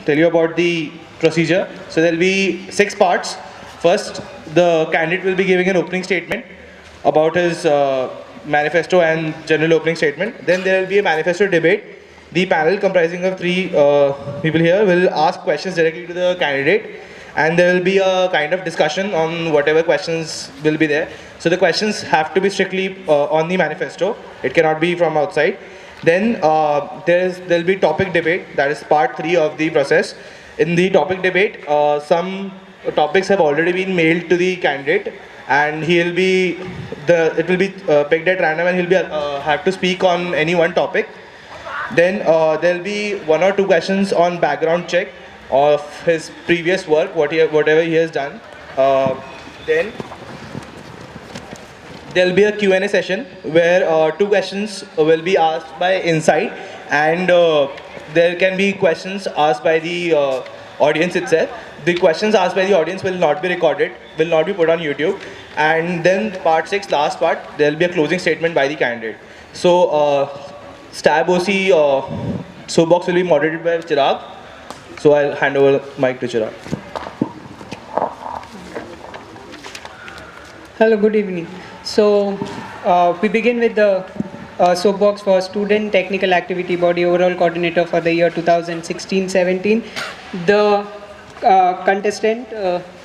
tell you about the procedure. So there will be 6 parts. First, the candidate will be giving an opening statement about his manifesto and general opening statement. Then there will be a manifesto debate. The panel comprising of 3 people here will ask questions directly to the candidate, and there will be a kind of discussion on whatever questions will be there. So the questions have to be strictly on the manifesto. It cannot be from outside. Then there will be topic debate. That is part 3 of the process. In the topic debate, some topics have already been mailed to the candidate, and it will be picked at random, and he'll be have to speak on any one topic. Then there will be 1 or 2 questions on background check of his previous work, whatever he has done. Then there will be a Q&A session where 2 questions will be asked by inside, and there can be questions asked by the audience itself. The questions asked by the audience will not be recorded, will not be put on YouTube. And then part 6, last part, there will be a closing statement by the candidate. So STABOC SOAPBOX will be moderated by Chirag. So I'll hand over the mic to Chirag. Hello, good evening. So we begin with the SOAPBOX for Student Technical Activity Body Overall Coordinator for the year 2016-17. The contestant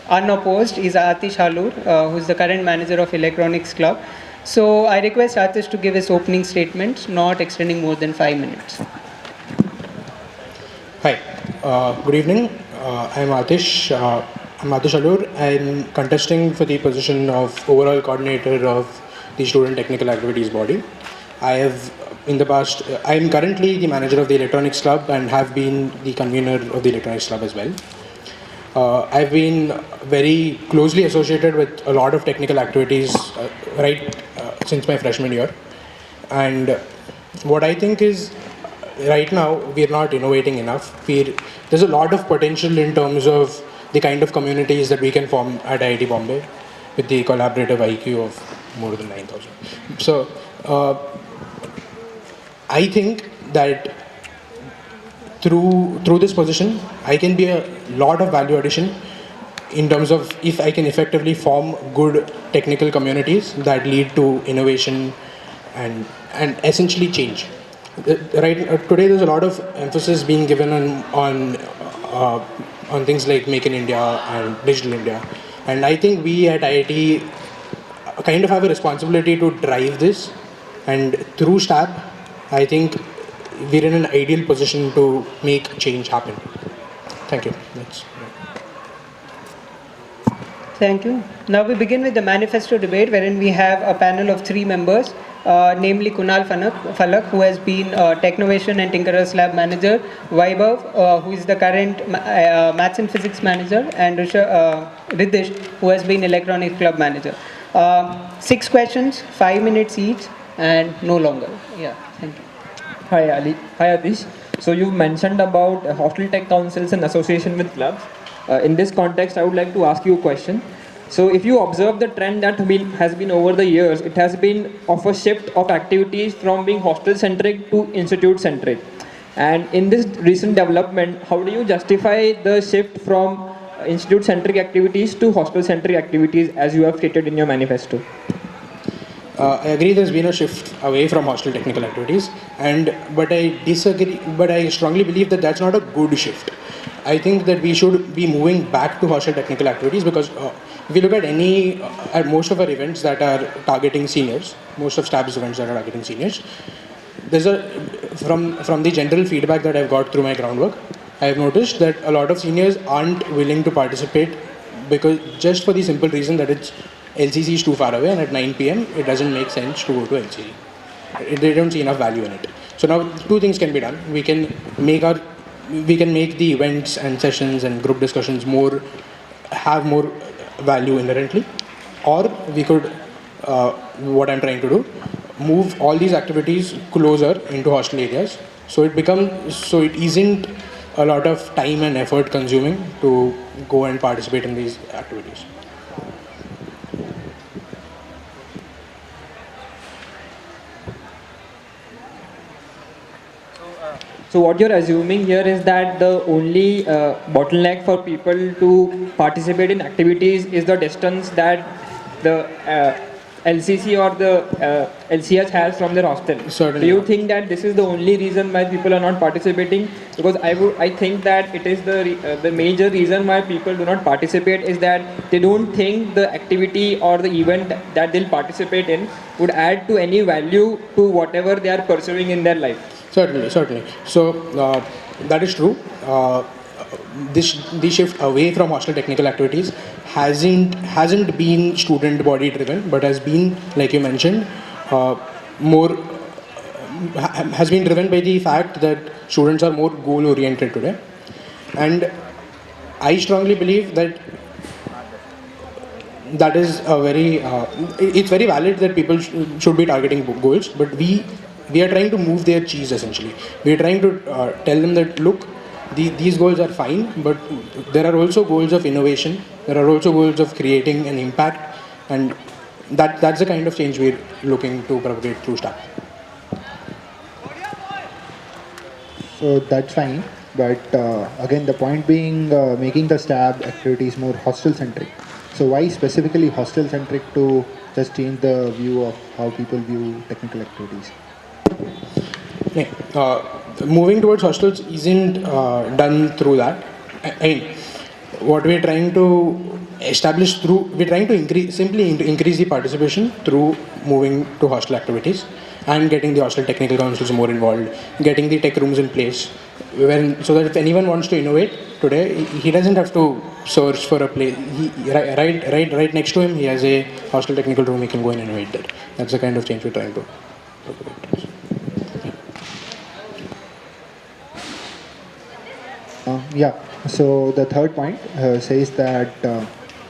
unopposed is Atish Halur, who is the current manager of Electronics Club. So I request Atish to give his opening statement, not extending more than 5 minutes. Hi, good evening. I'm Atish. I'm Atish Halur. I'm contesting for the position of overall coordinator of the Student Technical Activities Body. I'm currently the manager of the Electronics Club and have been the convener of the Electronics Club as well. I've been very closely associated with a lot of technical activities since my freshman year. And what I think is, right now, we're not innovating enough. There's a lot of potential in terms of the kind of communities that we can form at IIT Bombay with the collaborative IQ of more than 9,000. So I think that through this position, I can be a lot of value addition in terms of if I can effectively form good technical communities that lead to innovation and essentially change. Today, there's a lot of emphasis being given on things like Make in India and Digital India, and I think we at IIT kind of have a responsibility to drive this. And through STAB, I think we're in an ideal position to make change happen. Thank you. Thank you. Now we begin with the manifesto debate, wherein we have a panel of 3 members, namely Kunal Falak, who has been Technovation and Tinkerers Lab manager, Vaibhav, who is the current Maths and Physics manager, and Riddhish, who has been Electronics Club manager. 6 questions, 5 minutes each, and no longer. Yeah, thank you. Hi Ali. Hi Atish. So you mentioned about hostel tech councils and association with clubs. In this context, I would like to ask you a question. So if you observe the trend that has been over the years, it has been of a shift of activities from being hostel-centric to institute-centric. And in this recent development, how do you justify the shift from institute-centric activities to hostel-centric activities as you have stated in your manifesto? I agree there's been a shift away from hostel technical activities, but I disagree, but I strongly believe that that's not a good shift. I think that we should be moving back to hostel technical activities because if you look at most of our events that are targeting seniors, most of STAB's events that are targeting seniors, from the general feedback that I've got through my groundwork, I have noticed that a lot of seniors aren't willing to participate because just for the simple reason that LCC is too far away, and at 9 p.m. it doesn't make sense to go to LCC. They don't see enough value in it. So now 2 things can be done. We can make the events and sessions and group discussions have more value inherently, or we could, what I'm trying to do, move all these activities closer into hostel areas, so it isn't a lot of time and effort consuming to go and participate in these activities. So what you're assuming here is that the only bottleneck for people to participate in activities is the distance that the LCC or the LCS has from their hostel. Certainly. Do you think that this is the only reason why people are not participating? Because I think that it is the major reason why people do not participate is that they don't think the activity or the event that they'll participate in would add to any value to whatever they are pursuing in their life. Certainly, certainly. So that is true. This shift away from hostel technical activities hasn't been student body driven, but has been, like you mentioned, more has been driven by the fact that students are more goal oriented today, and I strongly believe that that is a very it's very valid that people should be targeting goals, but we are trying to move their cheese essentially. We are trying to tell them that look, these goals are fine, but there are also goals of innovation, there are also goals of creating an impact, and that's the kind of change we're looking to propagate through STAB. So that's fine, but again the point being making the STAB activities more hostel centric. So why specifically hostel centric to just change the view of how people view technical activities? Moving towards hostels isn't done through that. I mean, what we're trying to establish we're trying to increase the participation through moving to hostel activities and getting the hostel technical councils more involved, getting the tech rooms in place, so that if anyone wants to innovate today, he doesn't have to search for a place. Right next to him, he has a hostel technical room. He can go and innovate there. That's the kind of change we're trying to propagate. Yeah, so the third point says that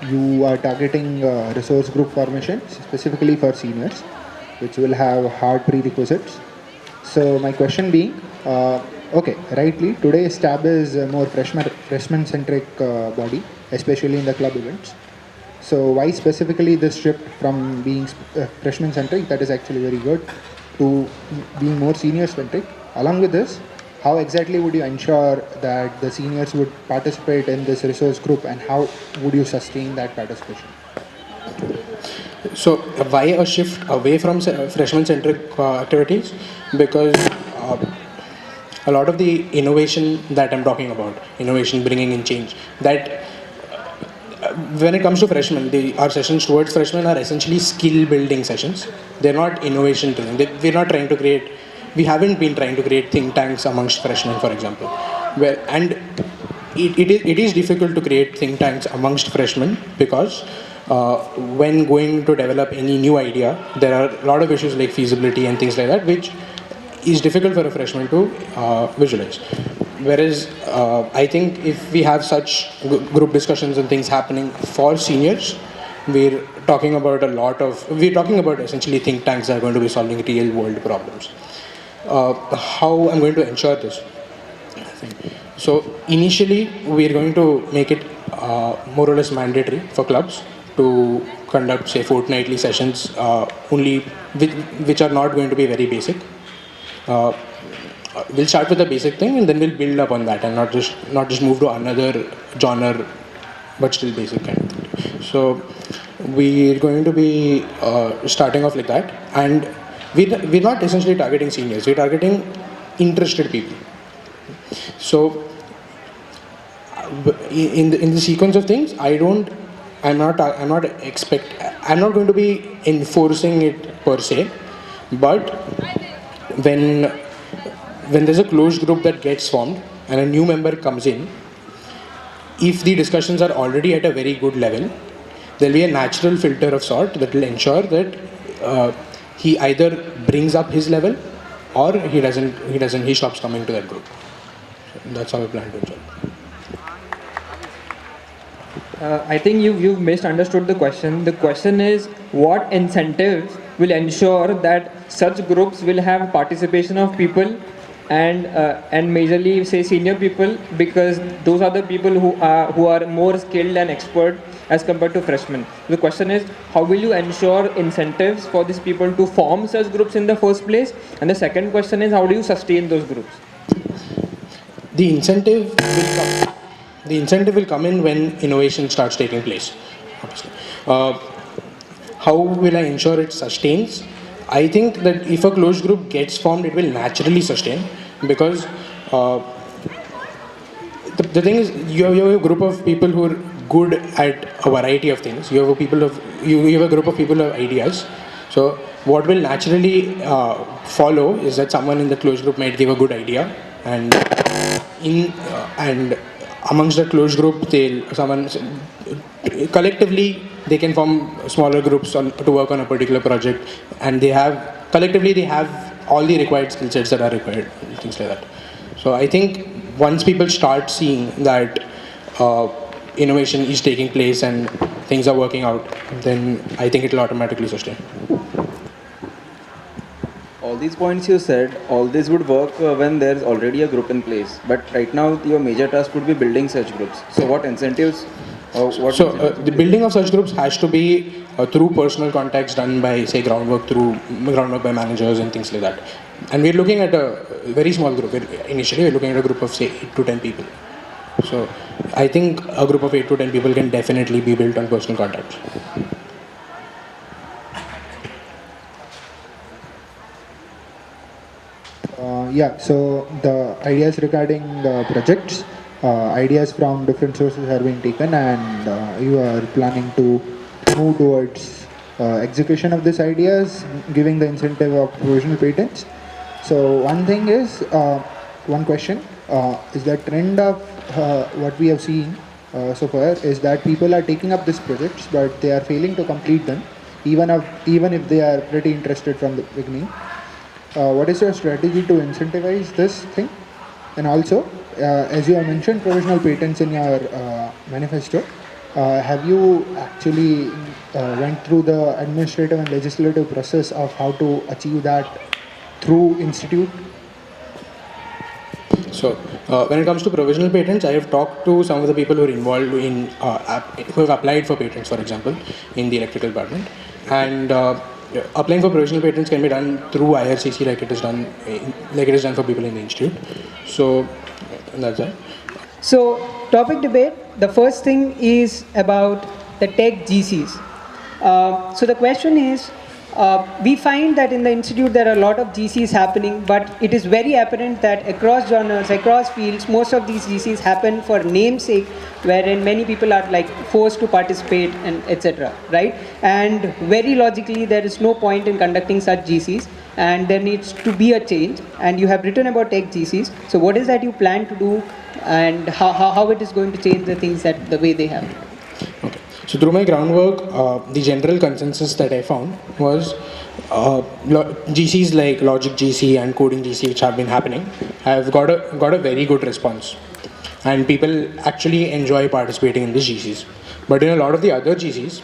you are targeting resource group formation specifically for seniors, which will have hard prerequisites. So my question being, okay, rightly, today STAB is a more freshman-centric body, especially in the club events. So why specifically this shift from being freshman-centric, that is actually very good, to being more senior-centric? Along with this, how exactly would you ensure that the seniors would participate in this resource group, and how would you sustain that participation? So why a shift away from freshman-centric activities? Because a lot of the innovation that I'm talking about, innovation bringing in change, that when it comes to freshmen, our sessions towards freshmen are essentially skill-building sessions. They're not innovation-driven. We haven't been trying to create think tanks amongst freshmen, for example. It is difficult to create think tanks amongst freshmen because when going to develop any new idea, there are a lot of issues like feasibility and things like that, which is difficult for a freshman to visualize. Whereas I think if we have such group discussions and things happening for seniors, we're talking about essentially think tanks that are going to be solving real world problems. How I'm going to ensure this? So initially we're going to make it more or less mandatory for clubs to conduct, say, fortnightly sessions only which are not going to be very basic. We'll start with the basic thing and then we'll build up on that and not just move to another genre, but still basic kind of thing. So we're going to be starting off like that, and we're not essentially targeting seniors, we're targeting interested people. So in the sequence of things, I'm not going to be enforcing it per se, but when there's a closed group that gets formed and a new member comes in, if the discussions are already at a very good level, there'll be a natural filter of sort that will ensure that he either brings up his level or he stops coming to that group. So that's how we plan to ensure. I think you've misunderstood the question. The question is, what incentives will ensure that such groups will have participation of people and majorly, say, senior people, because those are the people who are more skilled and expert as compared to freshmen. The question is, how will you ensure incentives for these people to form such groups in the first place? And the second question is, how do you sustain those groups? the incentive will come. The incentive will come in when innovation starts taking place. Obviously. How will I ensure it sustains? I think that if a closed group gets formed, it will naturally sustain, because the thing is, you have a group of people who are good at a variety of things. You have a group of people who have ideas. So what will naturally follow is that someone in the closed group might give a good idea, and amongst the closed group, collectively they can form smaller groups to work on a particular project, and collectively they have all the required skill sets that are required, things like that. So I think once people start seeing that innovation is taking place and things are working out, then I think it will automatically sustain. All these points you said, all this would work when there's already a group in place. But right now, your major task would be building such groups. So what incentives? The building of such groups has to be through personal contacts done by, say, groundwork by managers and things like that. And we're looking at a very small group. Initially, we're looking at a group of, say, 8 to 10 people. So I think a group of 8 to 10 people can definitely be built on personal contacts. Yeah, so the ideas regarding the projects, ideas from different sources are being taken, and you are planning to move towards execution of these ideas, giving the incentive of provisional patents. So one thing is, one question is the trend of what we have seen so far is that people are taking up these projects, but they are failing to complete them, even if they are pretty interested from the beginning. What is your strategy to incentivize this thing? And also, as you have mentioned provisional patents in your manifesto, have you actually went through the administrative and legislative process of how to achieve that through institute? So, when it comes to provisional patents, I have talked to some of the people who are involved in, who have applied for patents, for example, in the electrical department. And applying for provisional patents can be done through IRCC, like it is done for people in the institute. So, that's that. So, topic debate, the first thing is about the tech GCs. So the question is, we find that in the institute there are a lot of GCs happening, but it is very apparent that across genres, across fields, most of these GCs happen for namesake, wherein many people are like forced to participate and etc. Right? And very logically, there is no point in conducting such GCs, and there needs to be a change. And you have written about tech GCs. So what is that you plan to do, and how it is going to change the things that the way they have? Okay. So through my groundwork, the general consensus that I found was GCs like Logic GC and Coding GC, which have been happening, have got a very good response, and people actually enjoy participating in these GCs. But in a lot of the other GCs,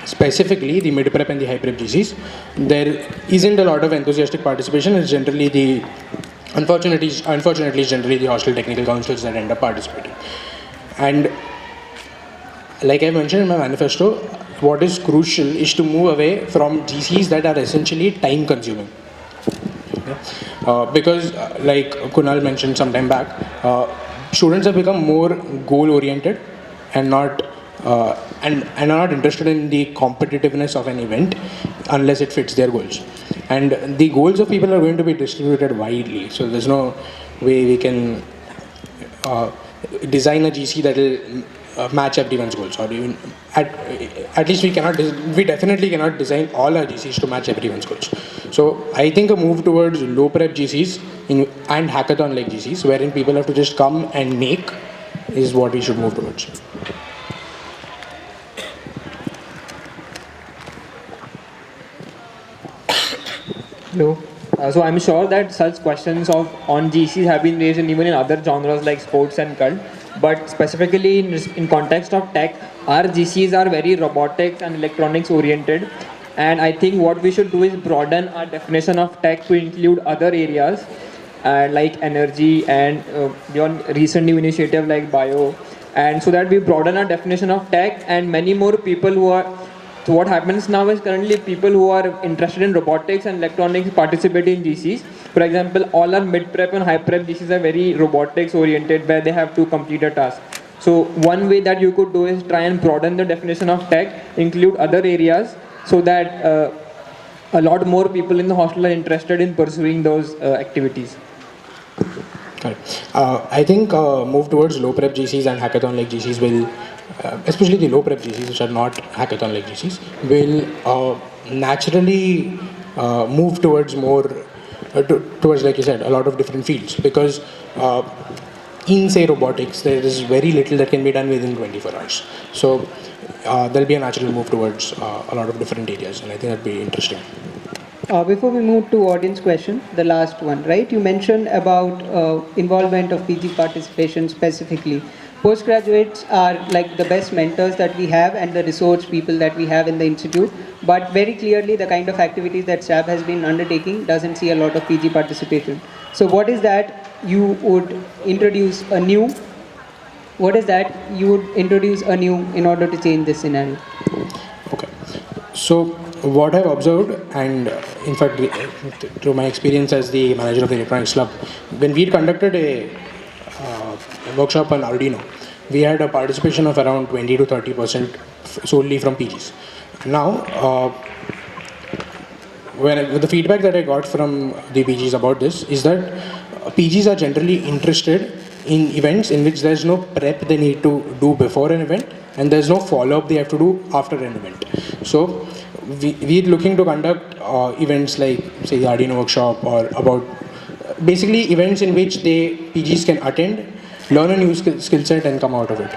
specifically the mid-prep and the high-prep GCs, there isn't a lot of enthusiastic participation. It's generally unfortunately, it's generally the hostel technical councils that end up participating. And like I mentioned in my manifesto, what is crucial is to move away from GCs that are essentially time consuming. Because like Kunal mentioned some time back, students have become more goal oriented and not and are not interested in the competitiveness of an event unless it fits their goals. And the goals of people are going to be distributed widely, so there's no way we can design a GC that will match everyone's goals, or even at least we definitely cannot design all our GCs to match everyone's goals. So I think a move towards low prep GCs and hackathon like GCs, wherein people have to just come and make, is what we should move towards. Hello. So I'm sure that such questions on GCs have been raised even in other genres like sports and cult. But specifically in context of tech, our GCs are very robotics and electronics oriented. And I think what we should do is broaden our definition of tech to include other areas like energy and beyond recent new initiative like bio. And so that we broaden our definition of tech, and many more people who are. So what happens now is currently people who are interested in robotics and electronics participate in GCs, For example, all our mid-prep and high-prep GCs are very robotics oriented where they have to complete a task. So one way that you could do is try and broaden the definition of tech, include other areas so that a lot more people in the hostel are interested in pursuing those activities. Correct. I think move towards low prep GCs and hackathon like GCs will, especially the low prep GCs which are not hackathon like GCs, will naturally move towards more, towards, like you said, a lot of different fields, because in, say, robotics, there is very little that can be done within 24 hours. So there'll be a natural move towards a lot of different areas, and I think that'd be interesting. Before we move to audience question, the last one, right? You mentioned about involvement of PG participation specifically. Postgraduates are like the best mentors that we have and the resource people that we have in the institute. But very clearly, the kind of activities that SAB has been undertaking doesn't see a lot of PG participation. So what is that you would introduce anew? What is that you would introduce anew in order to change this scenario? Okay. So what I've observed, and in fact, through my experience as the manager of the electronics club, when we conducted a workshop on Arduino, we had a participation of around 20 to 30% solely from PGs. Now, with the feedback that I got from the PGs about this is that PGs are generally interested in events in which there's no prep they need to do before an event, and there's no follow-up they have to do after an event. So we're looking to conduct events like, say, the Arduino workshop, or about basically events in which the PGs can attend, learn a new skill set and come out of it.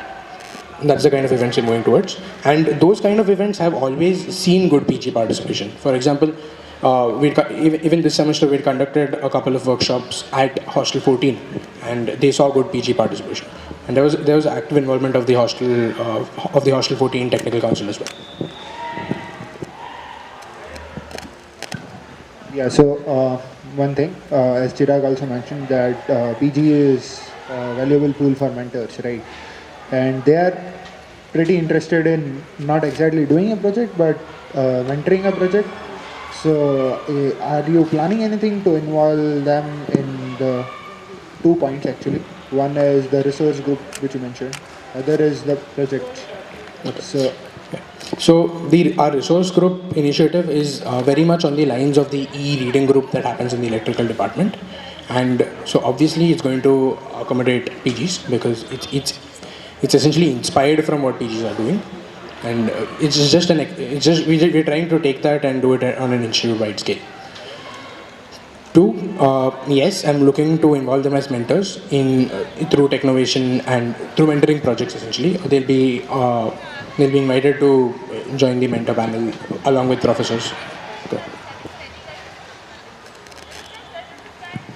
That's the kind of events we're going towards. And those kind of events have always seen good PG participation. For example, even this semester we conducted a couple of workshops at Hostel 14, and they saw good PG participation. And there was active involvement of the Hostel 14 Technical Council as well. Yeah, so one thing, as Chirag also mentioned, that PG is a valuable pool for mentors, right? And they are pretty interested in not exactly doing a project, but mentoring a project. So are you planning anything to involve them in the 2 points actually? One is the resource group, which you mentioned. Other is the project. Okay. So our resource group initiative is very much on the lines of the e-reading group that happens in the electrical department, and so obviously it's going to accommodate PGs because it's essentially inspired from what PGs are doing, and we're trying to take that and do it on an institute-wide scale. 2, yes, I'm looking to involve them as mentors through Technovation and through mentoring projects. Essentially, they'll be invited to join the mentor panel along with professors. Okay.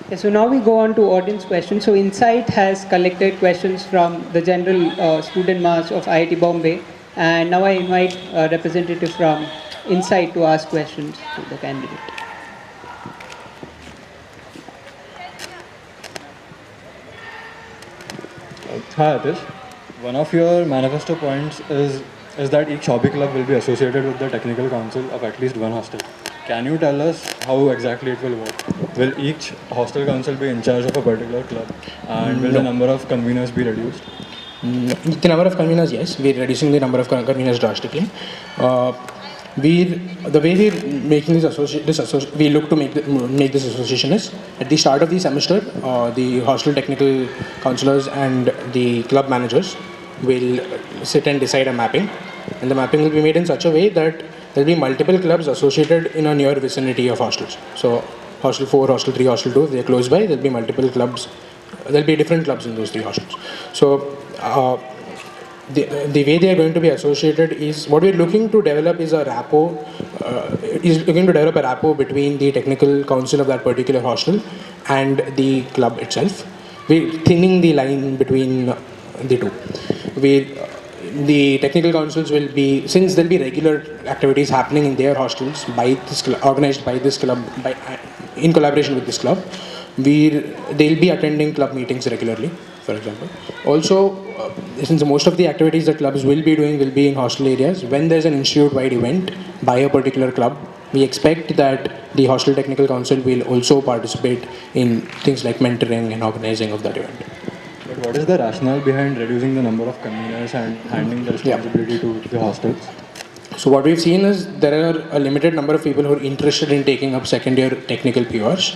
Okay, so now we go on to audience questions. So Insight has collected questions from the general student mass of IIT Bombay, and now I invite a representative from Insight to ask questions to the candidate. Hi Atish. One of your manifesto points is that each hobby club will be associated with the technical council of at least one hostel. Can you tell us how exactly it will work? Will each hostel council be in charge of a particular club, and will the number of conveners be reduced? The number of conveners, yes, we're reducing the number of conveners drastically. The way we're making we look to make this association is, at the start of the semester, the hostel technical councillors and the club managers will sit and decide a mapping, and the mapping will be made in such a way that there will be multiple clubs associated in a near vicinity of hostels. So Hostel 4, Hostel 3, Hostel 2, if they're close by, there will be multiple clubs. There will be different clubs in those 3 hostels. So the way they are going to be associated is, what we're looking to develop is a rapport, between the technical council of that particular hostel and the club itself. We're thinning the line between the two. The technical councils will be, since there'll be regular activities happening in their hostels by this organized by this club, in collaboration with this club, they'll be attending club meetings regularly, for example. Also, since most of the activities that clubs will be doing will be in hostel areas, when there's an institute-wide event by a particular club we expect that the Hostel Technical Council will also participate in things like mentoring and organizing of that event. But what is the rationale behind reducing the number of conveners and handing the responsibility to the hostels? So what we've seen is there are a limited number of people who are interested in taking up second year technical PRs,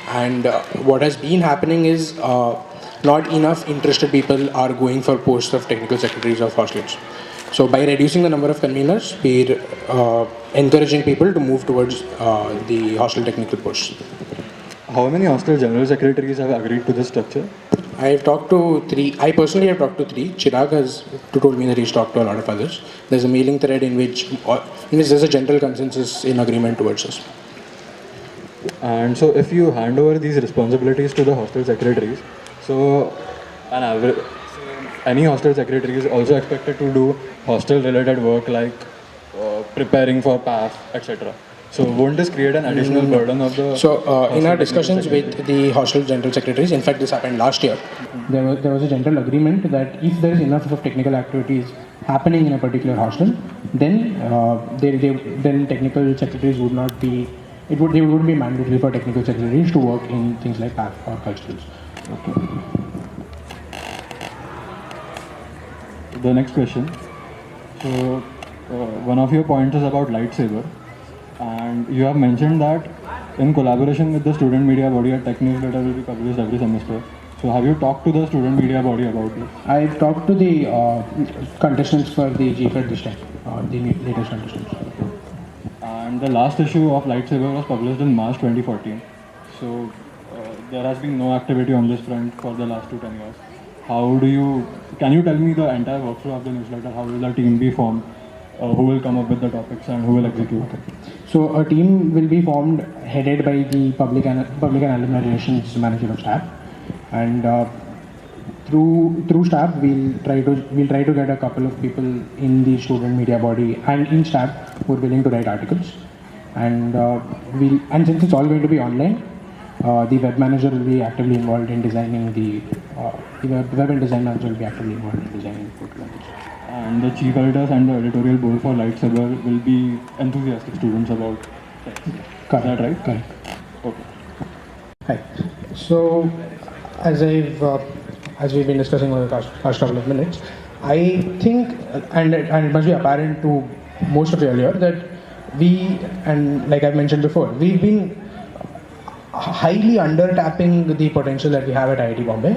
and what has been happening is not enough interested people are going for posts of technical secretaries of hostels. So by reducing the number of conveners, we're encouraging people to move towards the hostel technical posts. How many hostel general secretaries have agreed to this structure? I've talked to 3. I personally have talked to 3. Chirag has told me that he's talked to a lot of others. There's a mailing thread in which there's a general consensus in agreement towards us. And so if you hand over these responsibilities to the hostel secretaries, so any hostel secretary is also expected to do hostel related work like preparing for PAF, etc. So won't this create an additional burden of the... So in our discussions with the hostel general secretaries, in fact this happened last year, there was a general agreement that if there is enough of technical activities happening in a particular hostel, then then technical secretaries would not be, it would be mandatory for technical secretaries to work in things like PAF or culturals. Okay. The next question. So one of your points is about lightsaber. And you have mentioned that in collaboration with the student media body, a tech newsletter will be published every semester. So have you talked to the student media body about this? I've talked to the contestants for the GFED this time, the latest contestants. And the last issue of Lightsaber was published in March 2014. So there has been no activity on this front for the last 10 years. Can you tell me the entire workflow of the newsletter? How will the team be formed? Who will come up with the topics and who will execute? Okay. So a team will be formed headed by the Public and Alumni Relations Manager of staff, and through staff we'll try to get a couple of people in the student media body and in staff who are willing to write articles, and since it's all going to be online, the web manager will be actively involved in designing the web and design manager will be actively involved in designing the portal. And the chief editors and the editorial board for Lightsaber will be enthusiastic students about tech. Is that right? Correct. Okay. Hi. So, as we've been discussing over the past couple of minutes, I think, and it must be apparent to most of you earlier, that and like I've mentioned before, we've been highly under tapping the potential that we have at IIT Bombay,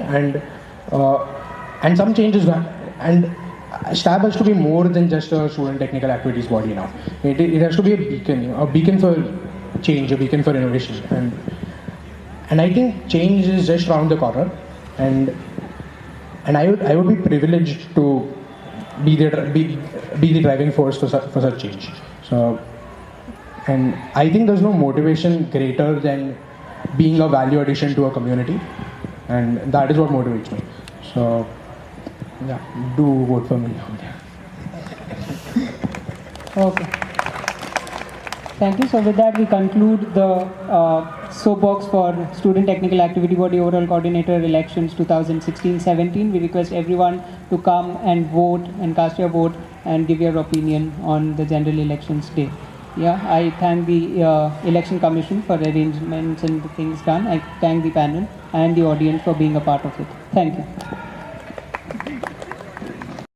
and some changes, and STAB has to be more than just a student technical activities body now. It has to be a beacon for change, a beacon for innovation, and I think change is just around the corner, and I would be privileged to be the driving force for such change. So, and I think there's no motivation greater than being a value addition to a community, and that is what motivates me. So, yeah, do vote for me. Okay. Thank you. So with that, we conclude the soapbox for Student Technical Activity Body Overall Coordinator Elections 2016-17. We request everyone to come and vote and cast your vote and give your opinion on the general elections day. Yeah, I thank the Election Commission for arrangements and the things done. I thank the panel and the audience for being a part of it. Thank you.